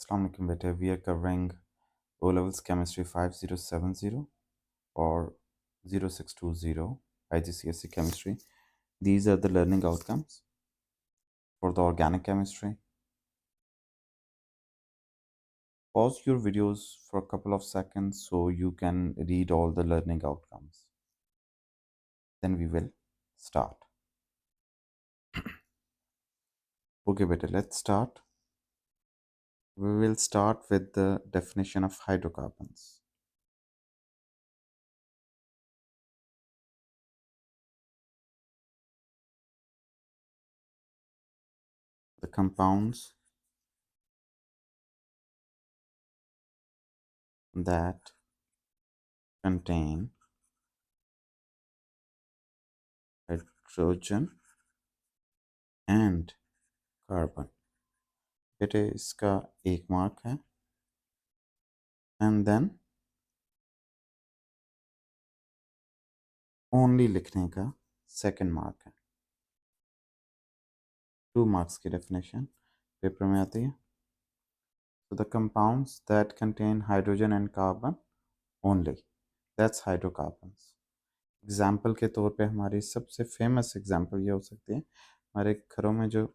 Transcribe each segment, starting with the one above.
Assalamu alaikum beta. We are covering O Levels Chemistry 5070 or 0620 IGCSE Chemistry. These are the learning outcomes for the organic chemistry. Pause your videos for a couple of seconds so you can read all the learning outcomes. Then we will start. Okay beta, let's start. We will start with the definition of hydrocarbons. The compounds that contain hydrogen and carbon बेटे इसका एक mark है and then only लिखने का second mark है 2 marks की definition paper में आती है so the compounds that contain hydrogen and carbon only that's hydrocarbons example के तौर पे हमारी सबसे फेमस एग्जाम्पल ये हो सकती है हमारे घरों में जो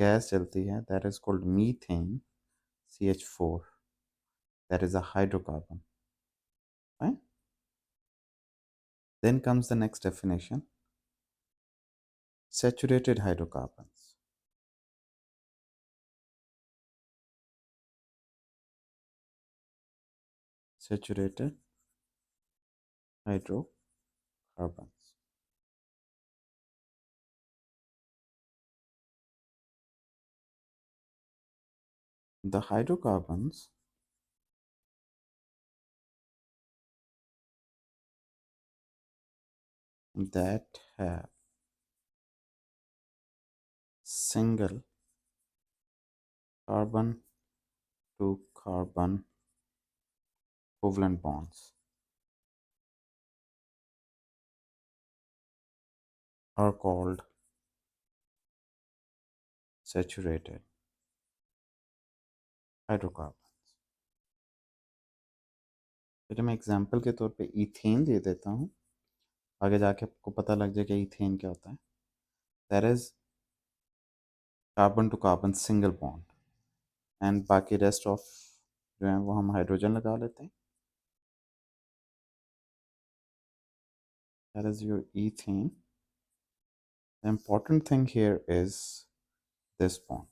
गैस चलती है that is called methane CH4 that is a hydrocarbon right then comes the next definition saturated hydrocarbons saturated hydrocarbons the hydrocarbons that have single carbon to carbon covalent bonds are called saturated hydrocarbons फिर मैं example के तौर पे ethane दे देता हूँ आगे जाके आपको पता लग जाए कि इथेन क्या होता है that is carbon to carbon single bond and बाकी रेस्ट ऑफ जो है वो हम हाइड्रोजन लगा लेते हैं that is your ethane the important thing here is this bond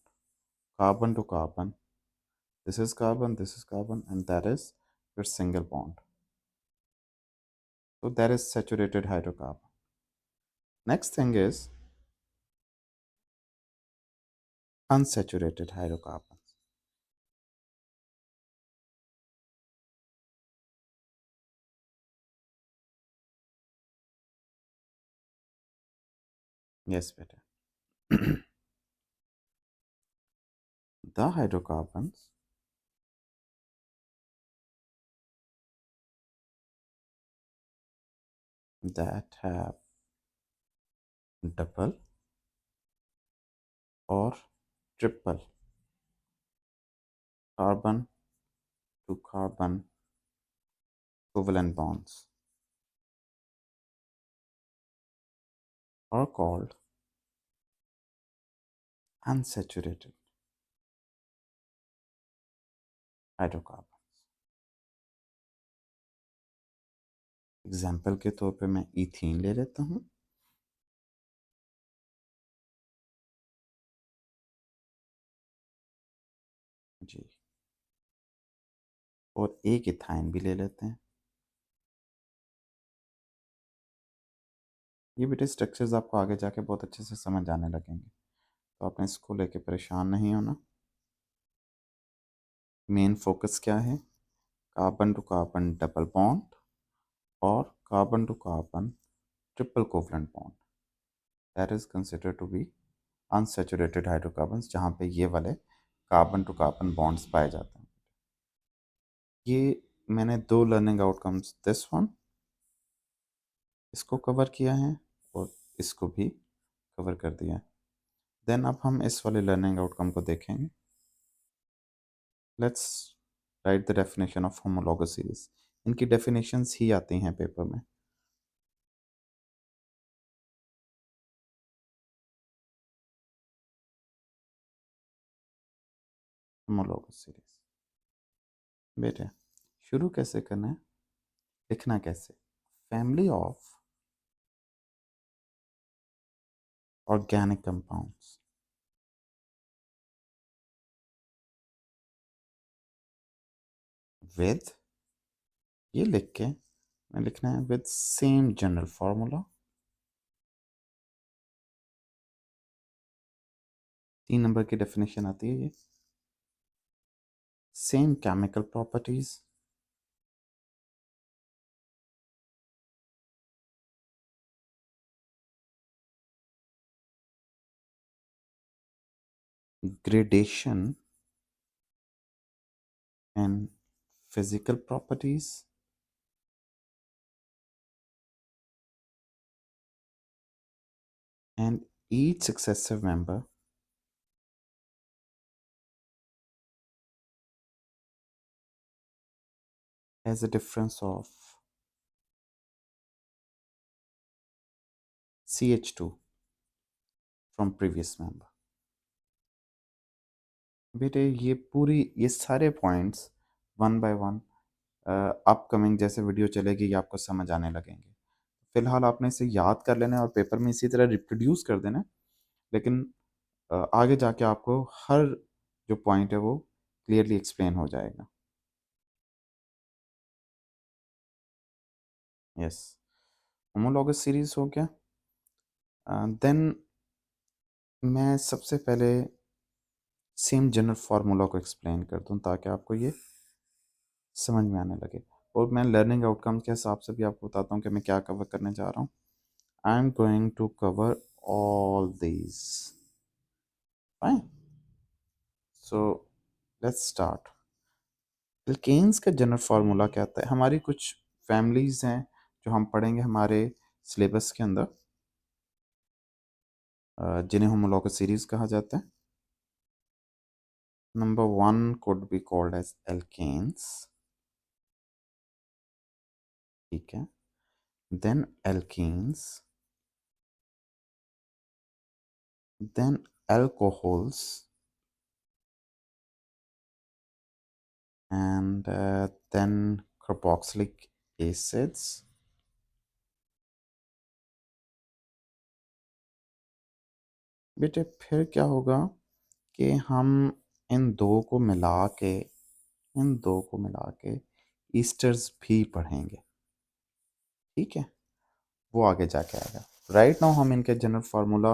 carbon to carbon this is carbon and that is your single bond so that is saturated hydrocarbon next thing is unsaturated hydrocarbons yes better the hydrocarbons that have double or triple carbon to carbon covalent bonds are called unsaturated hydrocarbons example के तौर पे मैं ethene ले लेता हूँ जी और एक ethyne भी ले लेते हैं ये बेटे स्ट्रक्चर्स आपको आगे जाके बहुत अच्छे से समझ आने लगेंगे तो आपने इसको लेके परेशान नहीं होना मेन फोकस क्या है carbon to carbon double bond और carbon to carbon triple covalent bond that is considered to be unsaturated hydrocarbons जहाँ पे ये वाले कार्बन टू कार्बन बॉन्ड्स पाए जाते हैं ये मैंने 2 लर्निंग आउटकम्स दिस वन इसको कवर किया है और इसको भी कवर कर दिया है देन अब हम इस वाले लर्निंग आउटकम को देखेंगे let's write the definition of homologous series. इनकी डेफिनेशंस ही आती हैं पेपर में। होमोलॉगस सीरीज बेटे शुरू कैसे करना है, लिखना कैसे? Family of organic compounds with, ये लिख के मैं लिखना है with same general formula. 3 number की डेफिनेशन आती है ये। Same chemical properties, gradation and physical properties, and each successive member has a difference of CH2 from previous member। बेटे ये सारे points one by one upcoming जैसे वीडियो चलेगी ये आपको समझ आने लगेंगे। फिलहाल आपने इसे याद कर लेना है और पेपर में इसी तरह रिप्रोड्यूस कर देना है, लेकिन आगे जाके आपको हर जो पॉइंट है वो क्लियरली एक्सप्लेन हो जाएगा। यस, होमोलॉगस सीरीज हो गया। देन मैं सबसे पहले सेम जनरल फार्मूला को एक्सप्लेन कर दूं ताकि आपको ये समझ में आने लगे, और मैं लर्निंग आउटकम के हिसाब से भी आपको बताता हूँ कि मैं क्या कवर करने जा रहा हूँ। I am going to cover all these, fine. So let's start. Alkanes का जनरल फार्मूला क्या आता है? हमारी कुछ फैमिलीज हैं जो हम पढ़ेंगे हमारे सिलेबस के अंदर, जिन्हें होमोलॉगस सीरीज कहा जाता है। Number 1 could be called as alkanes, ठीक है। Then alkenes, then alcohols, and then carboxylic acids, बेटे फिर क्या होगा कि हम इन दो को मिला के ईस्टर्स भी पढ़ेंगे, ठीक है। वो आगे जाके आएगा। राइट नाउ हम इनके जनरल फार्मूला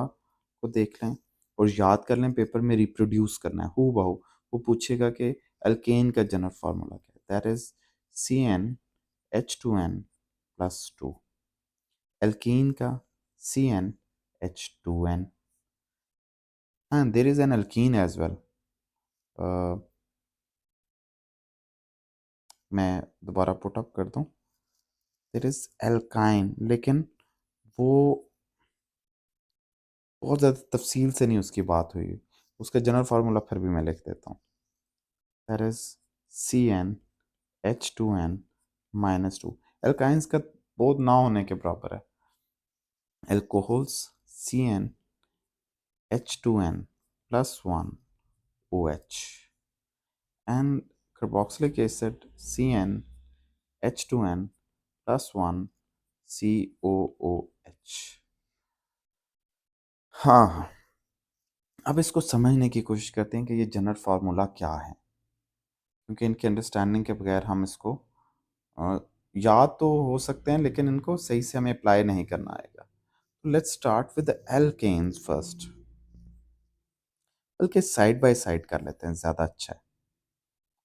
को देख लें और याद कर लें, पेपर में रिप्रोड्यूस करना है हूबहू। वो पूछेगा कि अल्केन का जनरल फार्मूला क्या है, दैट इज CnH2n+2। एल्कीन का CnH2n, and there is an alkene as well। मैं दोबारा पुट अप कर दूं, देर इज एल्काइन, लेकिन वो बहुत ज़्यादा तफसील से नहीं उसकी बात हुई। उसका जनरल फार्मूला फिर भी मैं लिख देता हूँ, दैट इज CnH2n-2। एल्काइंस का बहुत ना होने के बराबर है। Alcohols CnH2n+1OH, and carboxylic acid CnH2n+1COOH। हाँ, अब इसको समझने की कोशिश करते हैं कि ये जनरल फार्मूला क्या है, क्योंकि इनकी अंडरस्टैंडिंग के बगैर हम इसको याद तो हो सकते हैं लेकिन इनको सही से हमें अप्लाई नहीं करना आएगा। तो let's start with the alkanes first, बल्कि साइड बाय साइड कर लेते हैं, ज़्यादा अच्छा है।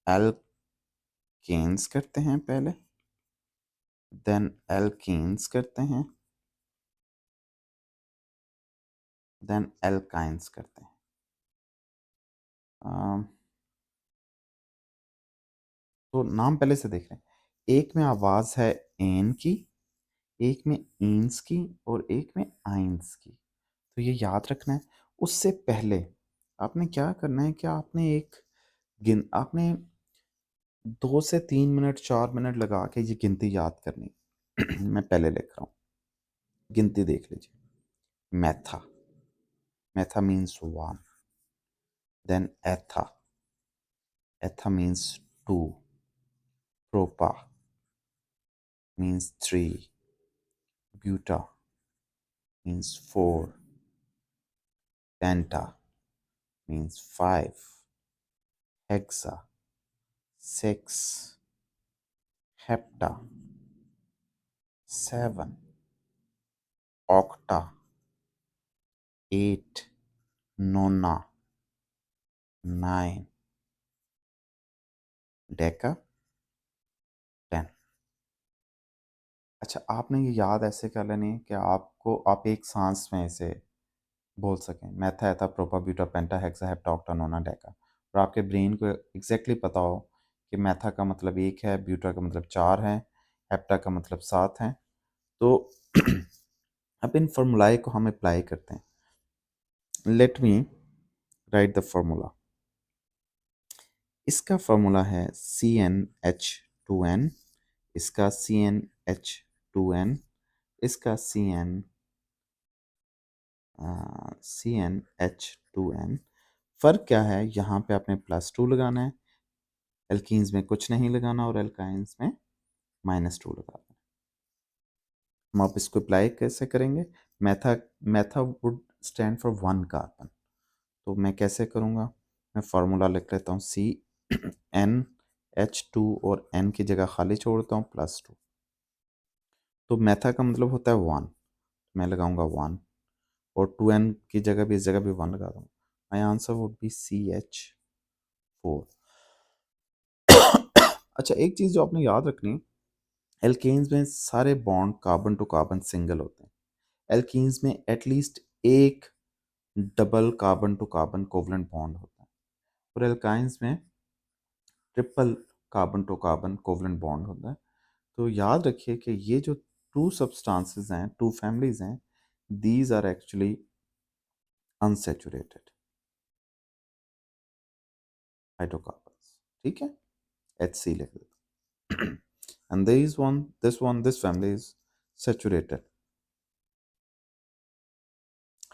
एल्केन्स करते हैं पहले, देन एल्कीन्स करते हैं, देन एल्काइंस करते हैं। तो नाम पहले से देख रहे हैं, एक में आवाज़ है एन की, एक में ईंस की और एक में आइंस की। तो ये याद रखना है। उससे पहले आपने क्या करना है कि आपने 2 से 3 मिनट 4 मिनट लगा के ये गिनती याद करनी। मैं पहले लिख रहा हूँ, गिनती देख लीजिए। मैथा, मैथा मीन्स 1, देन एथा, एथा means 2, प्रोपा means 3, buta means 4, penta means 5, hexa 6, hepta 7, octa 8, nona 9, deca 10। अच्छा, आपने ये याद ऐसे कर लेनी है कि आप एक सांस में इसे बोल सकें, मैथा एथा प्रोपा ब्यूटा पेंटा हेक्सा हेप्टा ऑक्टा नोना डेका, और आपके ब्रेन को एग्जैक्टली पता हो कि मैथा का मतलब 1 है, ब्यूटा का मतलब 4 है, हेप्टा का मतलब 7 है। तो अब इन फॉर्मूलाए को हम अप्लाई करते हैं। Let me right the formula. इसका फॉर्मूला है CnH2n, इसका CnH2n, इसका CnH2n। फ़र्क क्या है, यहाँ पे आपने +2 लगाना है, एल्कीन्स में कुछ नहीं लगाना, और एल्काइंस में -2 लगाना है। हम आप इसको अप्लाई कैसे करेंगे? मैथा मैथा वुड स्टैंड फॉर 1 कार्बन, तो मैं कैसे करूँगा? मैं फार्मूला लिख लेता हूँ, CnH2 और N की जगह खाली छोड़ता हूँ +2। तो मैथा का मतलब होता है 1, मैं लगाऊंगा 1, और 2N की जगह भी, इस जगह भी 1 लगा दूँगा। My answer would be CH4। अच्छा, एक चीज़ जो आपने याद रखनी, एल्केन्स में सारे bond carbon to carbon single होते हैं। एल्कीन्स में एटलीस्ट एक double carbon to carbon covalent bond होता है, और एल्काइंस में triple carbon to carbon covalent bond होता है। तो याद रखिए कि ये जो 2 सब्सटेंसेस हैं, 2 फैमिलीज हैं, these are actually unsaturated hydrocarbons. ठीक है, HC लिख देते हैं। And this family is saturated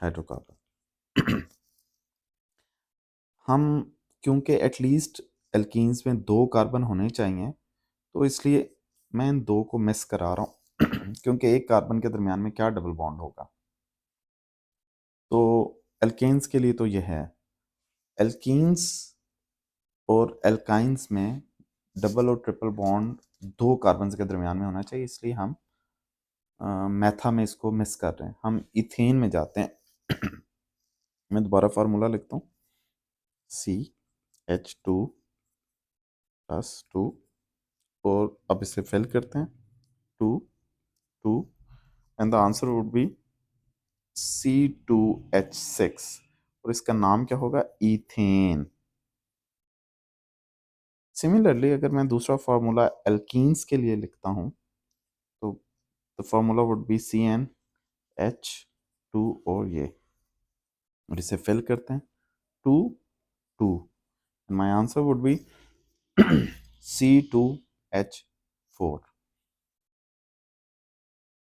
hydrocarbon. हम, क्योंकि एटलीस्ट एल्कीन्स में 2 कार्बन होने चाहिए, तो इसलिए मैं इन 2 को मिस करा रहा हूँ। क्योंकि एक कार्बन के दरमियान में क्या डबल बॉन्ड होगा। तो एल्केन्स के लिए तो यह है, एल्कीन्स और एल्काइंस में डबल और ट्रिपल बॉन्ड 2 कार्बन के दरमियान में होना चाहिए, इसलिए हम मैथा में इसको मिस कर रहे हैं, हम इथेन में जाते हैं। मैं दोबारा फार्मूला लिखता हूँ, CH2+2, और अब इसे फिल करते हैं, 2 2, and the answer would be C2H6, और इसका नाम क्या होगा? इथेन। सिमिलरली अगर मैं दूसरा फार्मूला एल्कीन्स के लिए लिखता हूँ, तो the formula would be CnH2, और इसे फिल करते हैं, 2 2, my answer would be C2H4।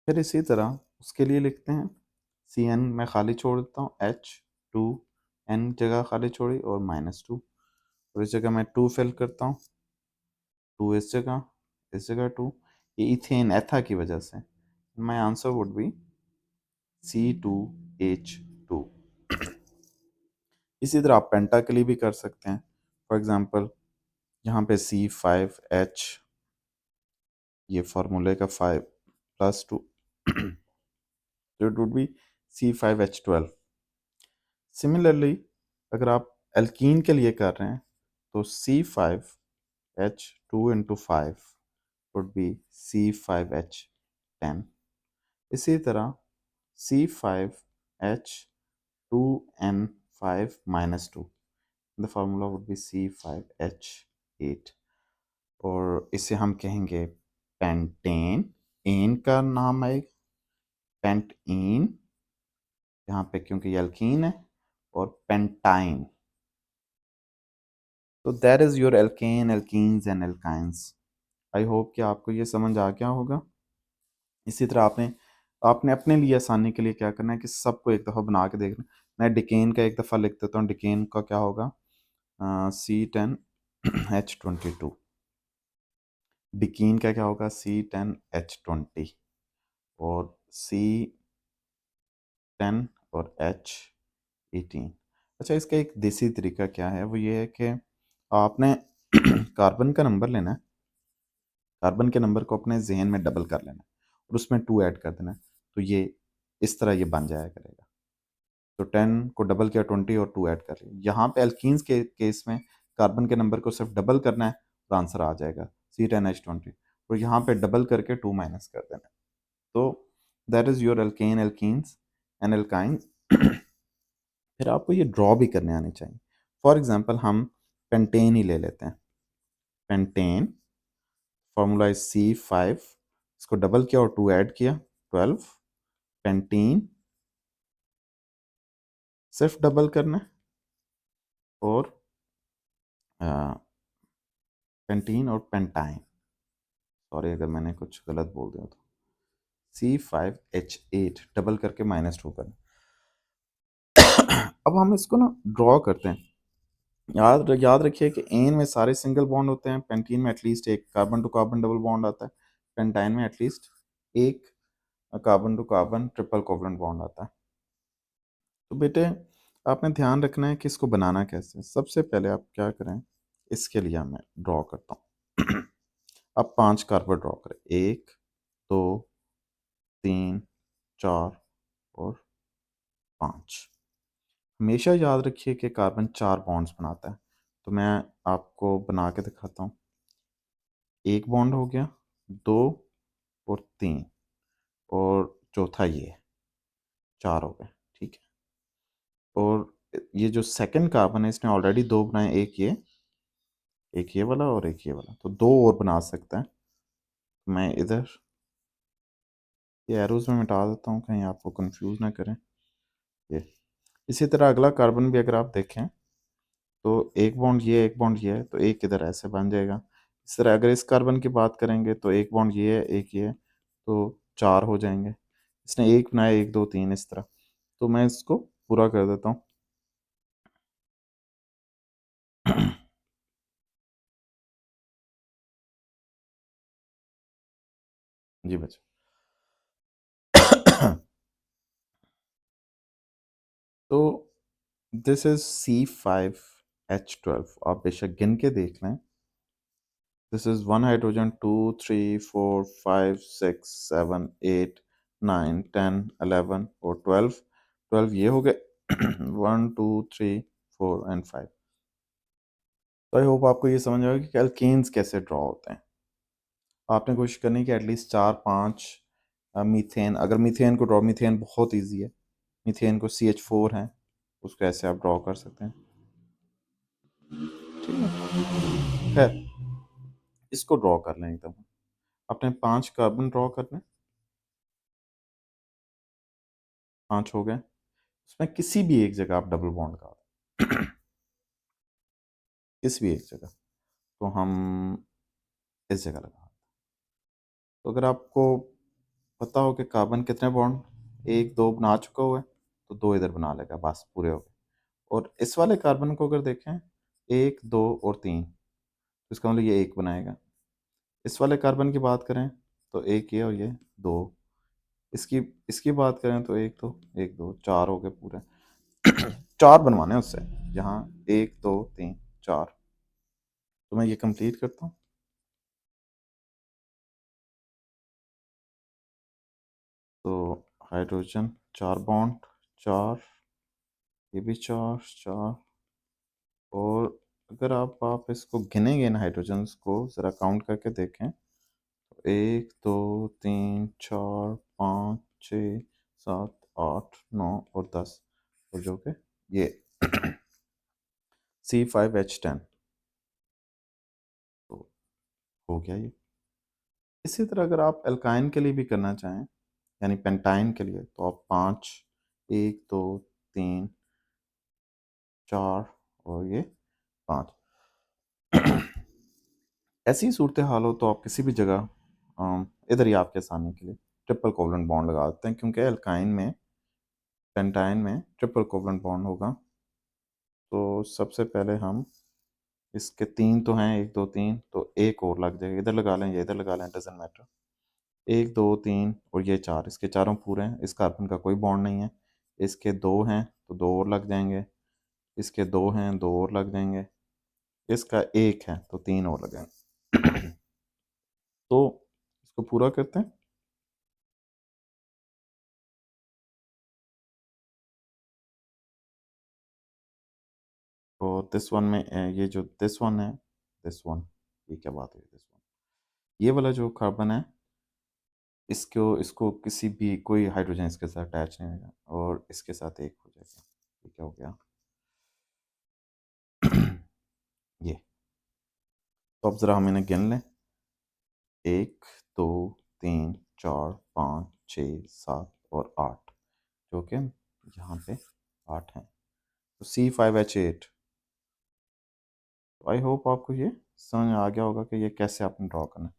फिर इसी तरह उसके लिए लिखते हैं, Cn मैं खाली छोड़ देता हूँ, H2N जगह खाली छोड़ी, और -2, और इस जगह मैं 2 फिल करता हूँ, 2 इस जगह 2, ये इथेन एथा की वजह से। My answer would be C2H2। इसी तरह आप पेंटा के लिए भी कर सकते हैं। फॉर एग्जांपल यहाँ पे C5H, ये फार्मूले का 5+2, तो it would be C5H12। Similarly अगर आप एल्कीन के लिए कर रहे हैं, तो C5H2 into 5 would be C5H10। इसी तरह C5H2N5 -2, the formula would be C5H8, और इसे हम कहेंगे पेंटेन। एन का नाम आएगा पेंटीन यहाँ पे, क्योंकि ये अल्कीन है, और पेंटाइन तो that is your alkane, alkenes and alkynes. I hope कि आपको ये समझ आ गया होगा। इसी तरह आपने आपने अपने लिए आसानी के लिए क्या करना है कि सबको एक दफ़ा बना के देखना। मैं डिकेन का एक दफ़ा लिख देता हूँ। डिकेन का क्या होगा, C10H22। डिकीन का क्या होगा, C10H20। और C10 और H18। अच्छा, इसका एक देसी तरीका क्या है, वो ये है कि आपने कार्बन का नंबर लेना है, कार्बन के नंबर को अपने जहन में डबल कर लेना है और उसमें 2 ऐड कर देना है। तो ये इस तरह ये बन जाया करेगा। तो 10 को डबल किया, 20 और 2 ऐड कर लिया। यहाँ पे एल्कीन्स के केस में कार्बन के नंबर को सिर्फ डबल करना है और आंसर आ जाएगा C10H20। और यहाँ पे डबल करके 2 माइनस कर देना है। तो that is your alkane, alkenes and alkynes. फिर आपको ये ड्रॉ भी करने आने चाहिए। फॉर एग्जांपल हम पेंटेन ही ले लेते हैं। पेंटेन फॉर्मूला इज C5, इसको डबल किया और 2 ऐड किया, 12। पेंटीन सिर्फ डबल करना है और पेंटीन और पेंटाइन, सॉरी अगर मैंने कुछ गलत बोल दिया तो, C5H8 डबल करके -2 करना। अब हम इसको ना ड्रॉ करते हैं। याद याद रखिए कि एन में सारे सिंगल बॉन्ड होते हैं, पेंटीन में एटलीस्ट एक carbon to carbon double bond आता है, पेंटाइन में एटलीस्ट एक carbon to carbon triple covalent bond आता है। तो बेटे आपने ध्यान रखना है कि इसको बनाना कैसे है। सबसे पहले आप क्या करें, इसके लिए मैं ड्रॉ करता हूँ। अब 5 कार्बन ड्रॉ करें, 1 2 3 4 और 5। हमेशा याद रखिए कि कार्बन 4 बॉन्ड्स बनाता है। तो मैं आपको बना के दिखाता हूँ। एक बॉन्ड हो गया, 2 और 3 और चौथा ये है, 4 हो गए, ठीक है। और ये जो सेकंड कार्बन है इसने ऑलरेडी 2 बनाए, एक ये वाला और एक ये वाला, तो 2 और बना सकता है। मैं इधर ये एरोज में मिटा देता हूँ कहीं आपको कंफ्यूज ना करें ये। इसी तरह अगला कार्बन भी अगर आप देखें तो एक बॉन्ड ये, एक बॉन्ड ये है, तो एक इधर ऐसे बन जाएगा। इस तरह अगर इस कार्बन की बात करेंगे तो एक बॉन्ड ये है, एक ये है, तो 4 हो जाएंगे। इसने एक बनाया, 1 2 3 इस तरह। तो मैं इसको पूरा कर देता हूँ। जी बच्चों। तो दिस इज C5H12। आप बेशक गिन के देख लें। दिस इज 1 हाइड्रोजन, 2 3 4 5 6 7 8 9 10 11 और 12। 12 ये हो गए। 1 2 3 4 एंड 5। तो आई होप आपको ये समझ आएगा कि एल्केन्स कैसे ड्रॉ होते हैं। आपने कोशिश करनी है कि एटलीस्ट 4 5 मीथेन, अगर मीथेन को ड्रॉ, मीथेन बहुत ईजी है। मीथेन को CH4 है, उसको ऐसे आप ड्रॉ कर सकते हैं, ठीक है। खैर इसको ड्रॉ कर लें एकदम। अपने 5 कार्बन ड्रॉ करने, 5 हो गए। उसमें किसी भी एक जगह आप डबल बॉन्ड लगा दें। किसी भी एक जगह। तो हम इस जगह लगा। तो अगर आपको पता हो कि कार्बन कितने बॉन्ड 1 2 बना चुका हुआ है, तो 2 इधर बना लेगा, बस पूरे हो गए। और इस वाले कार्बन को अगर देखें 1 2 और 3, तो इसका मतलब ये 1 बनाएगा। इस वाले कार्बन की बात करें तो एक ये और ये 2। इसकी इसकी बात करें तो 1 2 4 हो गए पूरे। 4 बनवाने हैं उससे, यहाँ 1 2 3 4। तो मैं ये कंप्लीट करता हूँ। तो हाइड्रोजन 4 बॉन्ड, 4, ये भी 4 4। और अगर आप इसको गिनेंगे ना, हाइड्रोजन्स को ज़रा काउंट करके देखें तो 1 2 3 4 5 6 7 8 9 और 10, और जो कि ये C5H10। तो हो गया ये। इसी तरह अगर आप एल्काइन के लिए भी करना चाहें, यानी पेंटाइन के लिए, तो आप 5 1 2 3 4 और ये 5। ऐसी सूरत हाल हो तो आप किसी भी जगह इधर ही आपके आसानी के लिए ट्रिपल कोवलेंट बॉन्ड लगा देते हैं, क्योंकि एल्काइन में पेंटाइन में ट्रिपल कोवलेंट बॉन्ड होगा। तो सबसे पहले हम इसके 3 तो हैं, 1 2 3, तो एक और लग जाएगा, इधर लगा लें या इधर लगा लें, डजेंट मैटर। 1 2 3 और ये 4, इसके चारों पूरे हैं, इस कार्बन का कोई बॉन्ड नहीं है। इसके 2 हैं तो 2 और लग जाएंगे, इसके 2 हैं 2 और लग जाएंगे, इसका 1 है तो 3 और लगेंगे। तो इसको पूरा करते हैं। तो दिस वन में ये जो दिस वन है, दिस वन, ये क्या बात है, दिस वन, ये वाला जो कार्बन है, इसको इसको किसी भी कोई हाइड्रोजन इसके साथ अटैच नहीं होगा और इसके साथ एक हो जाएगा। ये क्या हो गया? ये, तो अब ज़रा हम इन्हें गिन लें। 1 2 3 4 5 6 7 और 8, जो कि यहाँ पे 8 हैं। तो C5H8। आई होप आपको ये समझ में आ गया होगा कि ये कैसे आपने ड्रॉ करना है।